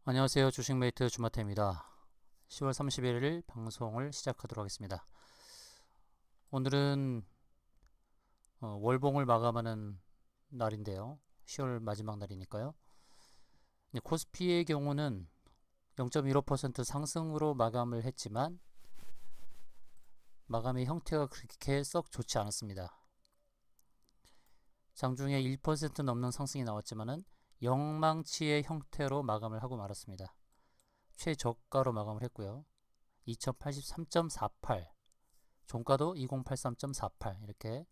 안녕하세요. 주식메이트 주마태입니다. 10월 31일 방송을 시작하도록 하겠습니다. 오늘은 월봉을 마감하는 날인데요. 10월 마지막 날이니까요. 코스피의 경우는 0.15% 상승으로 마감을 했지만 마감의 형태가 그렇게 썩 좋지 않았습니다. 장중에 1% 넘는 상승이 나왔지만은 영망치의 형태로 마감을 하고 말았습니다. 최저가로 마감을 했고요. 2083.48, 종가도 2083.48 이렇게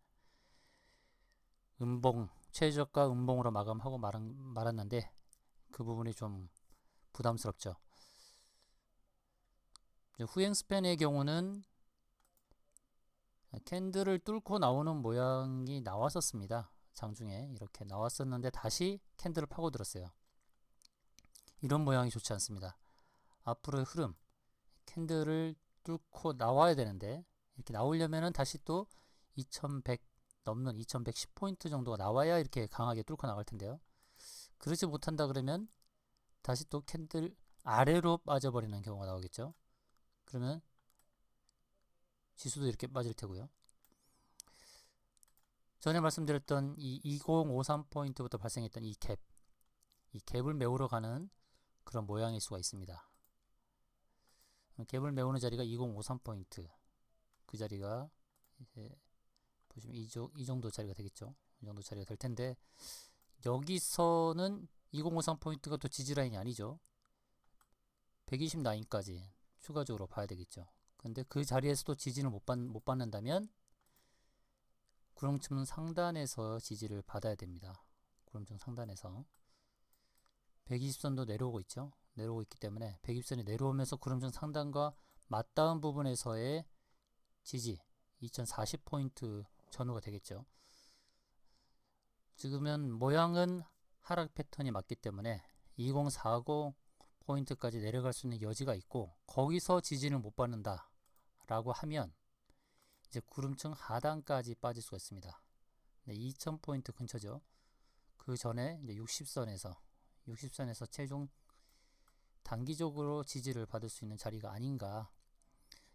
음봉, 최저가 음봉으로 마감하고 말았는데 그 부분이 좀 부담스럽죠. 후행스팬의 경우는 캔들을 뚫고 나오는 모양이 나왔었습니다. 장중에 이렇게 나왔었는데 다시 캔들을 파고들었어요. 이런 모양이 좋지 않습니다. 앞으로의 흐름, 캔들을 뚫고 나와야 되는데 이렇게 나오려면은 다시 또 2100 넘는 2110포인트 정도가 나와야 이렇게 강하게 뚫고 나갈 텐데요. 그러지 못한다 그러면 다시 또 캔들 아래로 빠져버리는 경우가 나오겠죠. 그러면 지수도 이렇게 빠질 테고요. 전에 말씀드렸던 이 2053포인트부터 발생했던 이 갭을 메우러 가는 그런 모양일 수가 있습니다. 갭을 메우는 자리가 2053포인트, 그 자리가 이제 보시면 이 정도 자리가 되겠죠. 이 정도 자리가 될 텐데 여기서는 2053포인트가 또 지지라인이 아니죠. 120 라인까지 추가적으로 봐야 되겠죠. 근데 그 자리에서도 지지를 못 받는다면 구름층 상단에서 지지를 받아야 됩니다. 구름층 상단에서 120선도 내려오고 있죠. 내려오고 있기 때문에 120선이 내려오면서 구름층 상단과 맞닿은 부분에서의 지지 2040포인트 전후가 되겠죠. 지금은 모양은 하락 패턴이 맞기 때문에 2040 포인트까지 내려갈 수 있는 여지가 있고 거기서 지지를 못 받는다 라고 하면 이제 구름층 하단까지 빠질 수가 있습니다. 2000포인트 근처죠. 그 전에 이제 60선에서 최종 단기적으로 지지를 받을 수 있는 자리가 아닌가.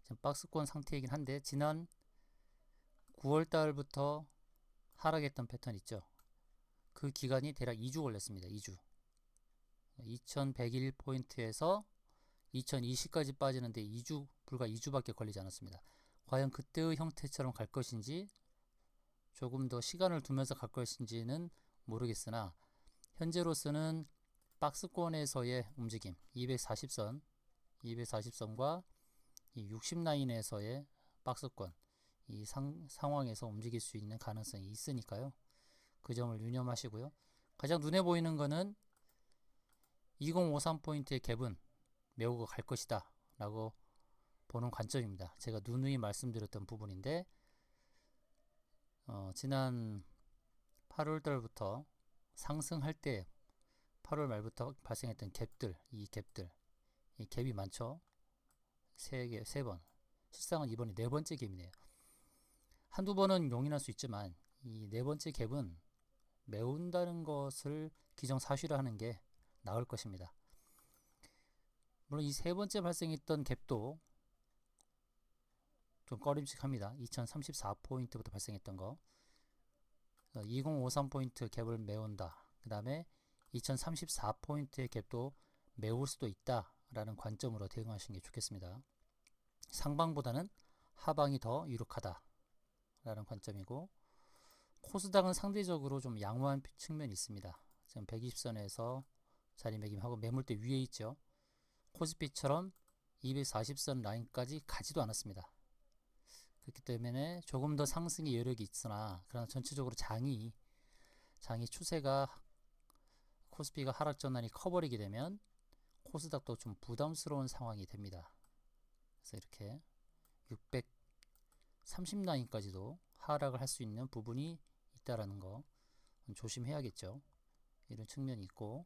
지금 박스권 상태이긴 한데 지난 9월 달부터 하락했던 패턴 있죠. 그 기간이 대략 2주 걸렸습니다. 2주. 2101포인트에서 2020까지 빠지는데 불과 2주밖에 걸리지 않았습니다. 과연 그때의 형태처럼 갈 것인지 조금 더 시간을 두면서 갈 것인지는 모르겠으나 현재로서는 박스권에서의 움직임 240선과 이 60라인에서의 박스권 이 상황에서 움직일 수 있는 가능성이 있으니까요. 그 점을 유념하시고요. 가장 눈에 보이는 것은 2053포인트의 갭은 메우고 갈 것이다 라고 보는 관점입니다. 제가 누누이 말씀드렸던 부분인데 지난 8월 달부터 상승할 때 8월 말부터 발생했던 이 갭이 많죠. 3번. 실상은 이번이 네 번째 갭이네요. 한두 번은 용인할 수 있지만 이 네 번째 갭은 메운다는 것을 기정사실화하는 게 나을 것입니다. 물론 이 세 번째 발생했던 갭도 좀 꺼림칙합니다. 2034포인트부터 발생했던 거 2053포인트 갭을 메운다. 그 다음에 2034포인트의 갭도 메울 수도 있다 라는 관점으로 대응하시는 게 좋겠습니다. 상방보다는 하방이 더 유력하다 라는 관점이고 코스닥은 상대적으로 좀 양호한 측면이 있습니다. 지금 120선에서 자리매김하고 매물대 위에 있죠. 코스피처럼 240선 라인까지 가지도 않았습니다. 그렇기 때문에 조금 더 상승의 여력이 있으나 그러나 전체적으로 장이 추세가 코스피가 하락 전환이 커버리게 되면 코스닥도 좀 부담스러운 상황이 됩니다. 그래서 이렇게 630 라인까지도 하락을 할 수 있는 부분이 있다라는 거 조심해야겠죠. 이런 측면이 있고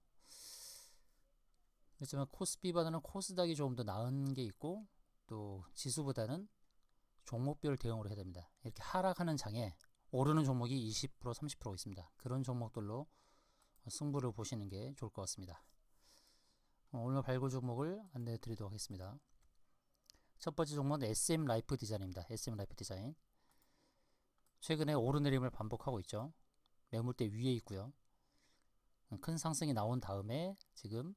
그렇지만 코스피보다는 코스닥이 조금 더 나은 게 있고 또 지수보다는 종목별 대응으로 해야 됩니다. 이렇게 하락하는 장에 오르는 종목이 20% 30% 있습니다. 그런 종목들로 승부를 보시는 게 좋을 것 같습니다. 오늘 발굴 종목을 안내해 드리도록 하겠습니다. 첫 번째 종목은 SM 라이프 디자인입니다. SM 라이프 디자인. 최근에 오르내림을 반복하고 있죠. 매물대 위에 있고요. 큰 상승이 나온 다음에 지금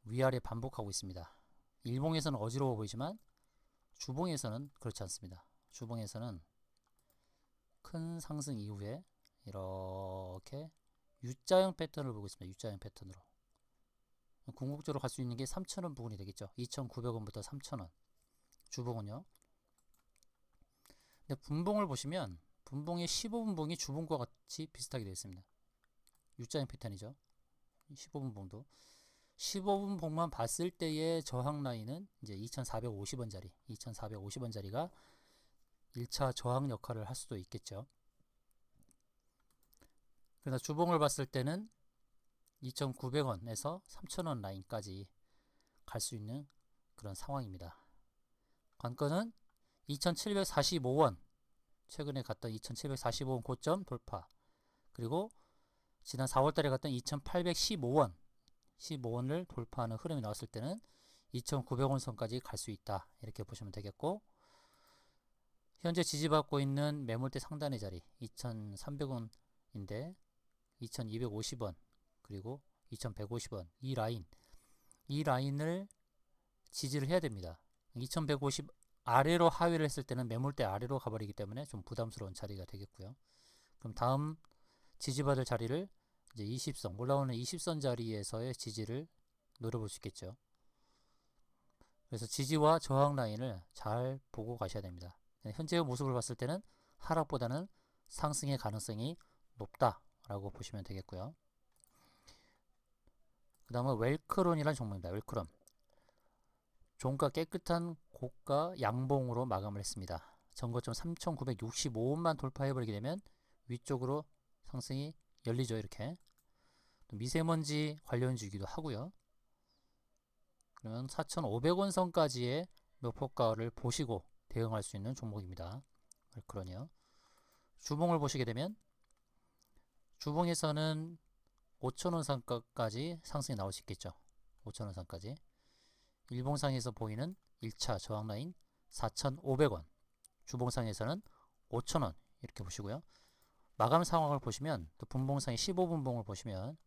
위아래 반복하고 있습니다. 일봉에서는 어지러워 보이지만 주봉에서는 그렇지 않습니다. 주봉에서는 큰 상승 이후에 이렇게 U자형 패턴을 보고 있습니다. U자형 패턴으로. 궁극적으로 갈 수 있는 게 3,000원 부근이 되겠죠. 2,900원부터 3,000원. 주봉은요. 근데 분봉을 보시면 분봉의 15분봉이 주봉과 같이 비슷하게 되어 있습니다. U자형 패턴이죠. 15분봉도. 15분봉만 봤을 때의 저항 라인은 이제 2,450원짜리, 2,450원짜리가 1차 저항 역할을 할 수도 있겠죠. 그러나 주봉을 봤을 때는 2,900원에서 3,000원 라인까지 갈 수 있는 그런 상황입니다. 관건은 2,745원, 최근에 갔던 2,745원 고점 돌파, 그리고 지난 4월달에 갔던 2,815원, 15원을 돌파하는 흐름이 나왔을 때는 2,900원 선까지 갈 수 있다, 이렇게 보시면 되겠고, 현재 지지받고 있는 매물대 상단의 자리 2,300원인데 2,250원 그리고 2,150원 이 라인을 지지를 해야 됩니다. 2,150 아래로 하회를 했을 때는 매물대 아래로 가버리기 때문에 좀 부담스러운 자리가 되겠고요. 그럼 다음 지지받을 자리를 이제 20선, 올라오는 20선 자리에서의 지지를 노려볼 수 있겠죠. 그래서 지지와 저항 라인을 잘 보고 가셔야 됩니다. 현재의 모습을 봤을 때는 하락보다는 상승의 가능성이 높다라고 보시면 되겠고요. 그 다음은 웰크론이라는 종목입니다. 웰크론. 종가 깨끗한 고가 양봉으로 마감을 했습니다. 전고점 3,965원만 돌파해버리게 되면 위쪽으로 상승이 열리죠. 이렇게. 미세먼지 관련주이기도 하고요. 그러면 4,500원 선까지의 목표가를 보시고 대응할 수 있는 종목입니다. 웰크론이요. 주봉을 보시게 되면 주봉에서는 5,000원 선까지 상승이 나올 수 있겠죠. 5,000원 선까지. 일봉상에서 보이는 1차 저항라인 4,500원, 주봉상에서는 5,000원 이렇게 보시고요. 마감 상황을 보시면 또 분봉상의 15분봉을 보시면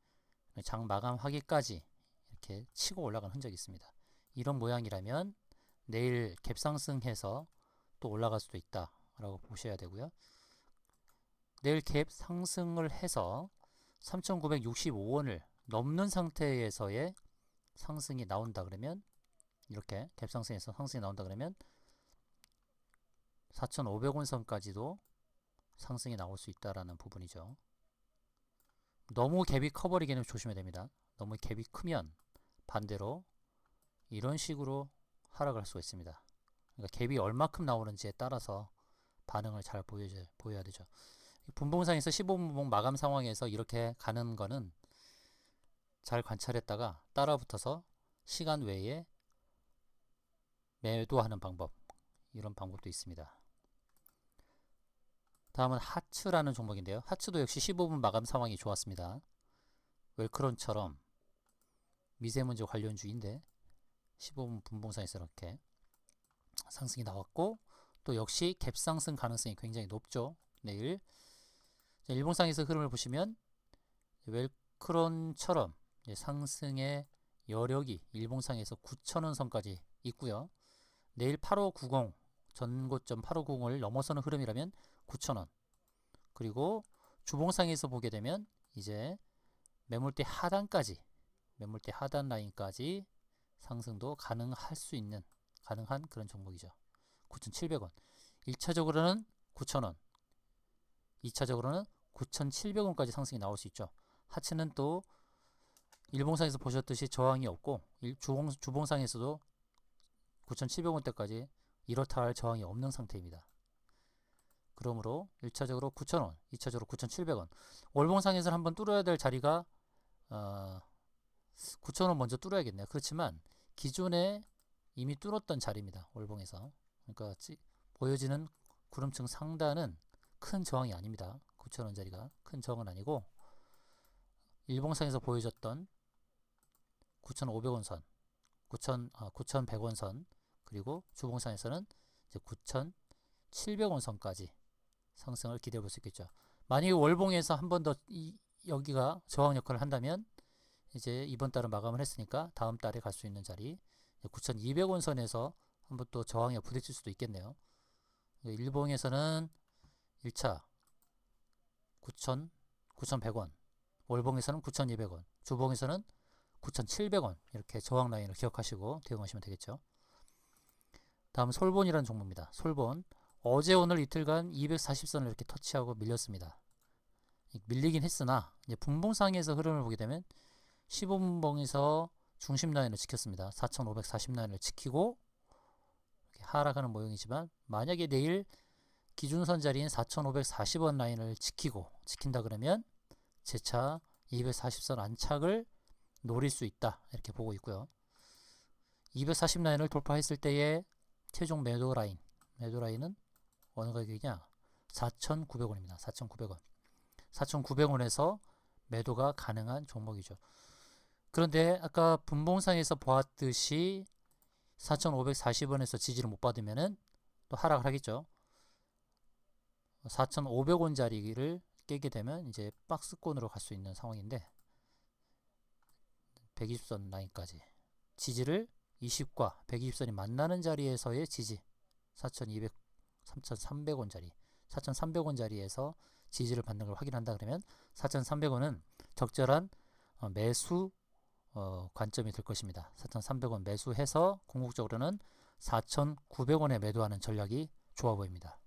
장 마감하기까지 이렇게 치고 올라간 흔적이 있습니다. 이런 모양이라면 내일 갭상승해서 또 올라갈 수도 있다라고 보셔야 되고요. 내일 갭 상승을 해서 3,965원을 넘는 상태에서의 상승이 나온다 그러면, 이렇게 갭상승에서 상승이 나온다 그러면 4,500원 선까지도 상승이 나올 수 있다라는 부분이죠. 너무 갭이 커버리기는 조심해야 됩니다. 너무 갭이 크면 반대로 이런 식으로 하락을 할 수가 있습니다. 그러니까 갭이 얼마큼 나오는지에 따라서 반응을 잘 보여야 되죠. 분봉상에서 15분봉 마감 상황에서 이렇게 가는 거는 잘 관찰했다가 따라붙어서 시간 외에 매도하는 방법, 이런 방법도 있습니다. 다음은 하츠라는 종목인데요. 하츠도 역시 15분 마감 상황이 좋았습니다. 웰크론처럼 미세먼지 관련주인데 15분 분봉상에서 이렇게 상승이 나왔고, 또 역시 갭상승 가능성이 굉장히 높죠. 내일 일봉상에서 흐름을 보시면 웰크론처럼 상승의 여력이 일봉상에서 9,000원 선까지 있고요. 내일 8590 전고점 8590을 넘어서는 흐름이라면 9,000원, 그리고 주봉상에서 보게 되면 이제 매물대 하단까지, 매물대 하단 라인까지 상승도 가능한 그런 종목이죠. 9,700원. 1차적으로는 9,000원, 2차적으로는 9,700원까지 상승이 나올 수 있죠. 하츠는 또 일봉상에서 보셨듯이 저항이 없고 주봉상에서도 9,700원대까지 이렇다 할 저항이 없는 상태입니다. 그러므로 1차적으로 9,000원, 2차적으로 9,700원. 월봉상에서 한번 뚫어야 될 자리가 9,000원 먼저 뚫어야겠네요. 그렇지만 기존에 이미 뚫었던 자리입니다. 월봉에서. 그러니까 보여지는 구름층 상단은 큰 저항이 아닙니다. 9,000원 자리가 큰 저항은 아니고 일봉상에서 보여졌던 9,500원 선, 9,100원 선, 그리고 주봉상에서는 이제 9,700원 선까지 상승을 기대해 볼 수 있겠죠. 만약에 월봉에서 한 번 더 여기가 저항 역할을 한다면 이제 이번 달은 마감을 했으니까 다음 달에 갈 수 있는 자리 9,200원 선에서 한번 또 저항에 부딪힐 수도 있겠네요. 일봉에서는 1차 9,100원, 월봉에서는 9,200원, 주봉에서는 9,700원 이렇게 저항 라인을 기억하시고 대응하시면 되겠죠. 다음 솔본이라는 종목입니다. 솔본 어제 오늘 이틀간 240선을 이렇게 터치하고 밀렸습니다. 밀리긴 했으나 이제 분봉상에서 흐름을 보게 되면 15분봉에서 중심 라인을 지켰습니다. 4,540 라인을 지키고 하락하는 모형이지만 만약에 내일 기준선 자리인 4,540원 라인을 지킨다 그러면 재차 240선 안착을 노릴 수 있다 이렇게 보고 있고요. 240 라인을 돌파했을 때의 최종 매도 라인은 어느 가격이냐? 4,900원입니다. 4,900원. 4,900원에서 매도가 가능한 종목이죠. 그런데 아까 분봉상에서 보았듯이 4,540원에서 지지를 못 받으면은 또 하락을 하겠죠. 4,500원짜리를 깨게 되면 이제 박스권으로 갈 수 있는 상황인데 120선 라인까지 지지를 20과 120선이 만나는 자리에서의 지지 4,200, 3,300원짜리 4,300원짜리에서 지지를 받는 걸 확인한다 그러면 4,300원은 적절한 매수 관점이 될 것입니다. 4,300원 매수해서 궁극적으로는 4,900원에 매도하는 전략이 좋아 보입니다.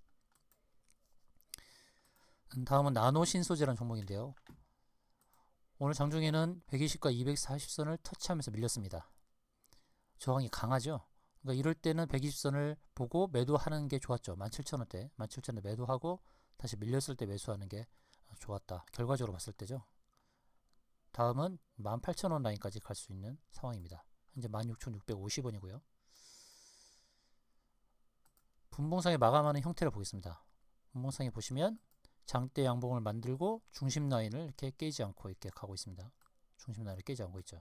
다음은 나노신소재라는 종목인데요. 오늘 장중에는 120과 240선을 터치하면서 밀렸습니다. 저항이 강하죠. 그러니까 이럴 때는 120선을 보고 매도하는 게 좋았죠. 17,000원대, 17,000원대 매도하고 다시 밀렸을 때 매수하는 게 좋았다. 결과적으로 봤을 때죠. 다음은 18,000원 라인까지 갈 수 있는 상황입니다. 현재 16,650원이고요. 분봉상에 마감하는 형태를 보겠습니다. 분봉상에 보시면 장대 양봉을 만들고 중심 라인을 이렇게 깨지 않고 이렇게 가고 있습니다. 중심 라인을 깨지 않고 있죠.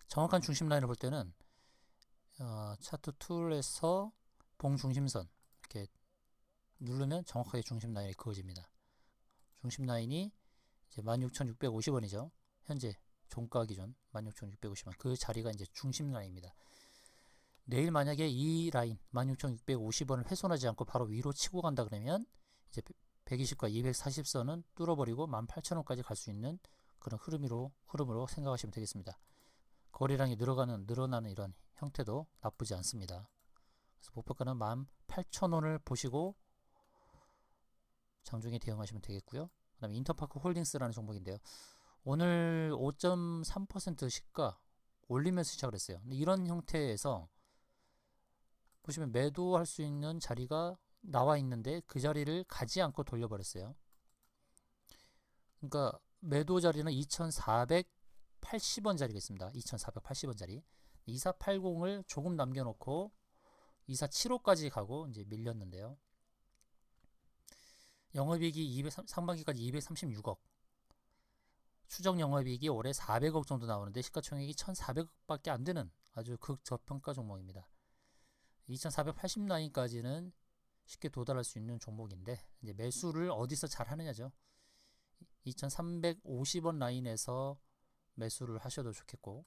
정확한 중심 라인을 볼 때는 차트 툴에서 봉 중심선 이렇게 누르면 정확하게 중심 라인이 그어집니다. 중심 라인이 이제 16,650원이죠. 현재 종가 기준 16,650원. 그 자리가 이제 중심 라인입니다. 내일 만약에 이 라인 16,650원을 훼손하지 않고 바로 위로 치고 간다 그러면 이제 120과 240선은 뚫어버리고 18,000원까지 갈 수 있는 그런 흐름으로 생각하시면 되겠습니다. 거래량이 늘어나는 이런 형태도 나쁘지 않습니다. 그래서 목표가는 18,000원을 보시고 장중에 대응하시면 되겠고요. 그 다음에 인터파크 홀딩스라는 종목인데요. 오늘 5.3% 시가 올리면서 시작을 했어요. 근데 이런 형태에서 보시면 매도할 수 있는 자리가 나와 있는데 그 자리를 가지 않고 돌려버렸어요. 그러니까 매도 자리는 2,480원 자리가 있습니다. 2,480원 자리. 2480을 조금 남겨놓고 2475까지 가고 이제 밀렸는데요. 영업이익이 상반기까지 236억. 추정 영업이익이 올해 400억 정도 나오는데 시가총액이 1,400억밖에 안 되는 아주 극저평가 종목입니다. 2,480 라인까지는 쉽게 도달할 수 있는 종목인데 이제 매수를 어디서 잘 하느냐죠. 2,350원 라인에서 매수를 하셔도 좋겠고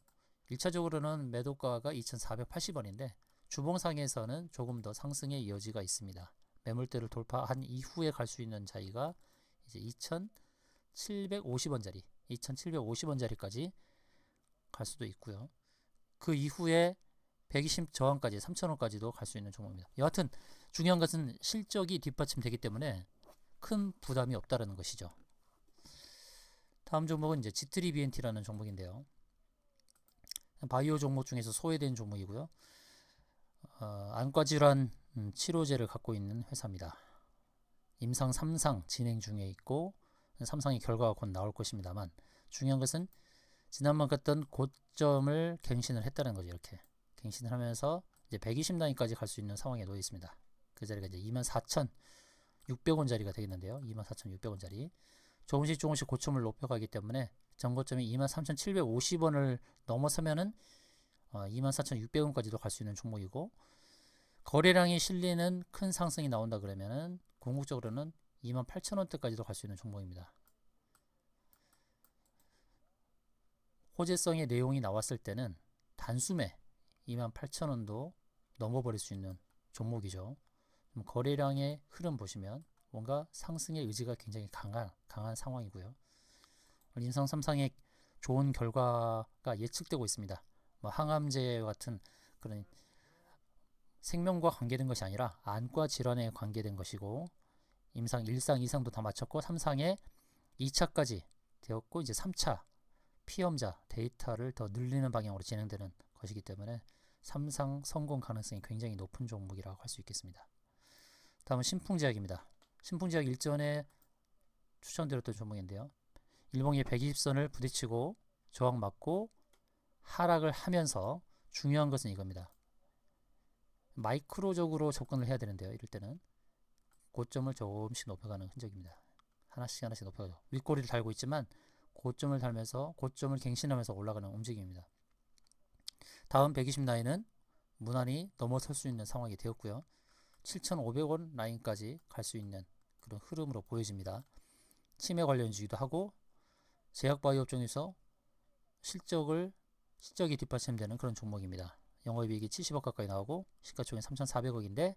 1차적으로는 매도가가 2,480원인데 주봉상에서는 조금 더 상승의 여지가 있습니다. 매물대를 돌파한 이후에 갈 수 있는 자리가 이제 2,750원짜리 2,750원짜리까지 갈 수도 있고요. 그 이후에 120 저항까지 3,000원까지도 갈 수 있는 종목입니다. 여하튼 중요한 것은 실적이 뒷받침되기 때문에 큰 부담이 없다는 것이죠. 다음 종목은 이제 G3BNT라는 종목인데요. 바이오 종목 중에서 소외된 종목이고요. 안과질환 치료제를 갖고 있는 회사입니다. 임상 3상 진행 중에 있고 3상의 결과가 곧 나올 것입니다만 중요한 것은 지난번 갔던 고점을 갱신을 했다는 거죠. 이렇게 갱신을 하면서 이제 120 라인까지 갈 수 있는 상황에 놓여 있습니다. 그 자리가 이제 24,600원짜리가 되겠는데요. 24,600원짜리 조금씩 고점을 높여가기 때문에 전고점이 23,750원을 넘어서면은 24,600원까지도 갈 수 있는 종목이고, 거래량이 실리는 큰 상승이 나온다 그러면은 궁극적으로는 28,000원대까지도 갈 수 있는 종목입니다. 호재성의 내용이 나왔을 때는 단숨에 28,000원도 넘어버릴 수 있는 종목이죠. 거래량의 흐름 보시면 뭔가 상승의 의지가 굉장히 강한 상황이고요. 인상 3상의 좋은 결과가 예측되고 있습니다. 뭐 항암제 같은 그런 생명과 관계된 것이 아니라 안과 질환에 관계된 것이고, 임상 1상, 2상도 다 마쳤고 3상에 2차까지 되었고, 이제 3차 피험자 데이터를 더 늘리는 방향으로 진행되는 것이기 때문에 3상 성공 가능성이 굉장히 높은 종목이라고 할 수 있겠습니다. 다음은 신풍제약입니다. 신풍제약 일전에 추천드렸던 종목인데요. 일봉이 120선을 부딪히고 저항 맞고 하락을 하면서 중요한 것은 이겁니다. 마이크로적으로 접근을 해야 되는데요. 이럴 때는 고점을 조금씩 높여가는 흔적입니다. 하나씩 높여가죠. 윗꼬리를 달고 있지만 고점을 달면서 고점을 갱신하면서 올라가는 움직임입니다. 다음 120 라인은 무난히 넘어설 수 있는 상황이 되었고요. 7,500원 라인까지 갈 수 있는 그런 흐름으로 보여집니다. 치매 관련주기도 하고 제약바이오 업종에서 실적이 뒷받침되는 그런 종목입니다. 영업이익이 70억 가까이 나오고 시가총액 3,400억인데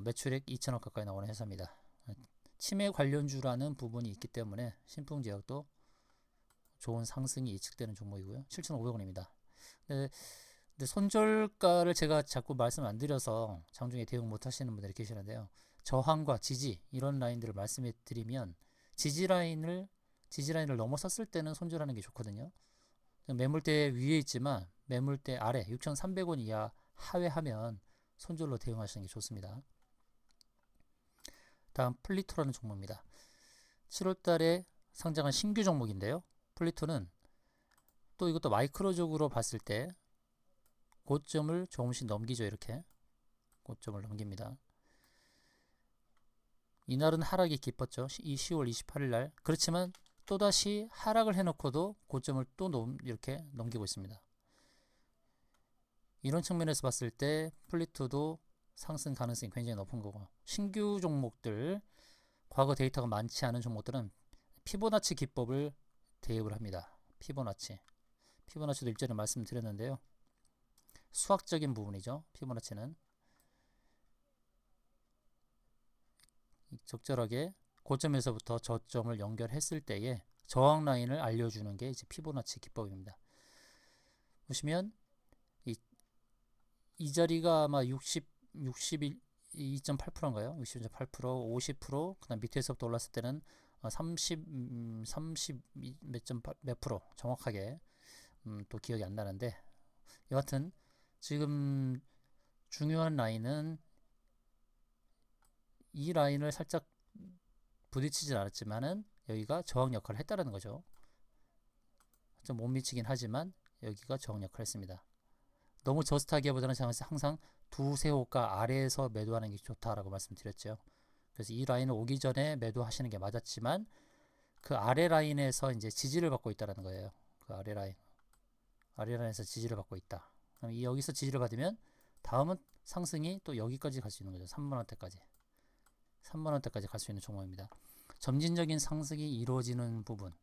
매출액 2천억 가까이 나오는 회사입니다. 치매 관련주라는 부분이 있기 때문에 신풍제약도 좋은 상승이 예측되는 종목이고요. 7,500원입니다. 근데 손절가를 제가 자꾸 말씀 안 드려서 장중에 대응 못 하시는 분들이 계시는데요. 저항과 지지 이런 라인들을 말씀해 드리면 지지 라인을 넘어섰을 때는 손절하는 게 좋거든요. 매물대 위에 있지만 매물대 아래 6,300원 이하 하회하면 손절로 대응하시는 게 좋습니다. 다음 플리토라는 종목입니다. 7월달에 상장한 신규 종목인데요. 플리토는 또 이것도 마이크로적으로 봤을 때 고점을 조금씩 넘기죠. 이렇게 고점을 넘깁니다. 이날은 하락이 깊었죠. 이 10월 28일 날. 그렇지만 또다시 하락을 해놓고도 고점을 또 이렇게 넘기고 있습니다. 이런 측면에서 봤을 때 플리토도 상승 가능성이 굉장히 높은 거고, 신규 종목들, 과거 데이터가 많지 않은 종목들은 피보나치 기법을 대입을 합니다. 피보나치도 일전에 말씀드렸는데요. 수학적인 부분이죠. 피보나치는 적절하게 고점에서부터 저점을 연결했을 때에 저항 라인을 알려주는 게 이제 피보나치 기법입니다. 보시면 이 자리가 아마 62.8%인가요? 60.8%, 50%, 그다음 밑에서부터 올랐을 때는 30 몇 프로 정확하게 또 기억이 안 나는데, 여하튼 지금 중요한 라인은 이 라인을 살짝 부딪히진 않았지만은 여기가 저항 역할을 했다는 거죠. 좀 못 미치긴 하지만 여기가 저항 역할을 했습니다. 너무 저스트하기보다는 항상 두세 호가 아래에서 매도하는 게 좋다라고 말씀드렸죠. 그래서 이 라인을 오기 전에 매도하시는 게 맞았지만 그 아래 라인에서 이제 지지를 받고 있다는 거예요. 그 아래 라인에서 지지를 받고 있다. 그럼 여기서 지지를 받으면 다음은 상승이 또 여기까지 갈 수 있는 거죠. 3만원대까지 갈 수 있는 종목입니다. 점진적인 상승이 이루어지는 부분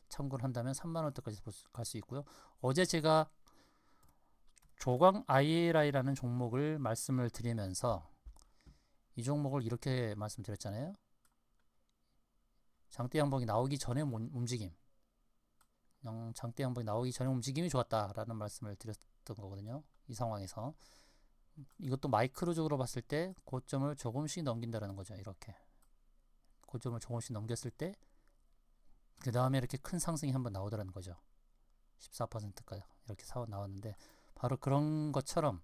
참고를 한다면 3만원대까지 갈 수 있고요. 어제 제가 조광 ILI라는 종목을 말씀을 드리면서 이 종목을 이렇게 말씀드렸잖아요. 장대 양봉이 나오기 전에 움직임, 장대 양봉이 나오기 전에 움직임이 좋았다라는 말씀을 드렸던 거거든요. 이 상황에서 이것도 마이크로적으로 봤을 때 고점을 조금씩 넘긴다는 거죠. 이렇게 고점을 조금씩 넘겼을 때 그 다음에 이렇게 큰 상승이 한번 나오더라는 거죠. 14%까지 이렇게 나왔는데, 바로 그런 것처럼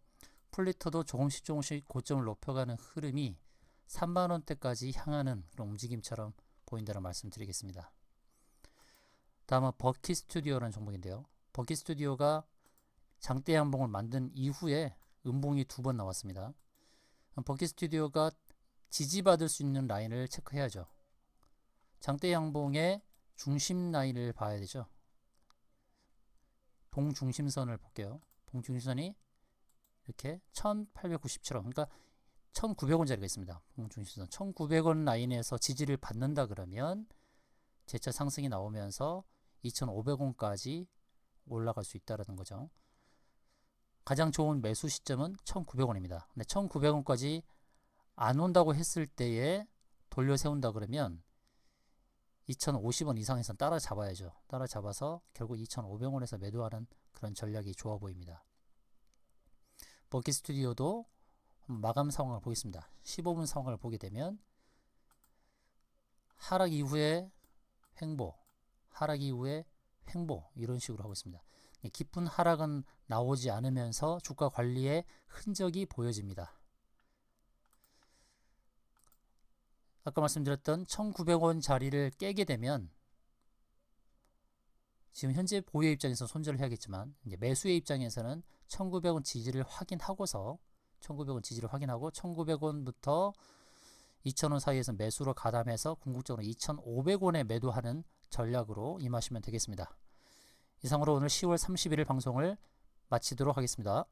플리터도 조금씩 고점을 높여가는 흐름이 3만원대까지 향하는 그런 움직임처럼 보인다는 말씀드리겠습니다. 다음은 버킷스튜디오라는 종목인데요. 버킷스튜디오가 장대 양봉을 만든 이후에 음봉이 2번 나왔습니다. 버킷스튜디오가 지지받을 수 있는 라인을 체크해야죠. 장대 양봉의 중심 라인을 봐야 되죠. 봉중심선을 볼게요. 봉중심선이 이렇게 1897원, 그러니까 1900원짜리가 있습니다. 봉중심선 1900원 라인에서 지지를 받는다 그러면 재차 상승이 나오면서 2500원까지 올라갈 수 있다는 거죠. 가장 좋은 매수 시점은 1900원입니다. 근데 1900원까지 안 온다고 했을 때에 돌려 세운다 그러면 2050원 이상에선 따라잡아야죠. 따라잡아서 결국 2500원에서 매도하는 그런 전략이 좋아 보입니다. 버킷 스튜디오도 마감 상황을 보겠습니다. 15분 상황을 보게 되면 하락 이후에 횡보, 하락 이후에 횡보, 이런 식으로 하고 있습니다. 깊은 하락은 나오지 않으면서 주가 관리의 흔적이 보여집니다. 아까 말씀드렸던 1900원 자리를 깨게 되면 지금 현재 보유의 입장에서 손절을 해야겠지만 이제 매수의 입장에서는 1900원 지지를 확인하고서 1900원 지지를 확인하고 1900원부터 2000원 사이에서 매수로 가담해서 궁극적으로 2500원에 매도하는 전략으로 임하시면 되겠습니다. 이상으로 오늘 10월 31일 방송을 마치도록 하겠습니다.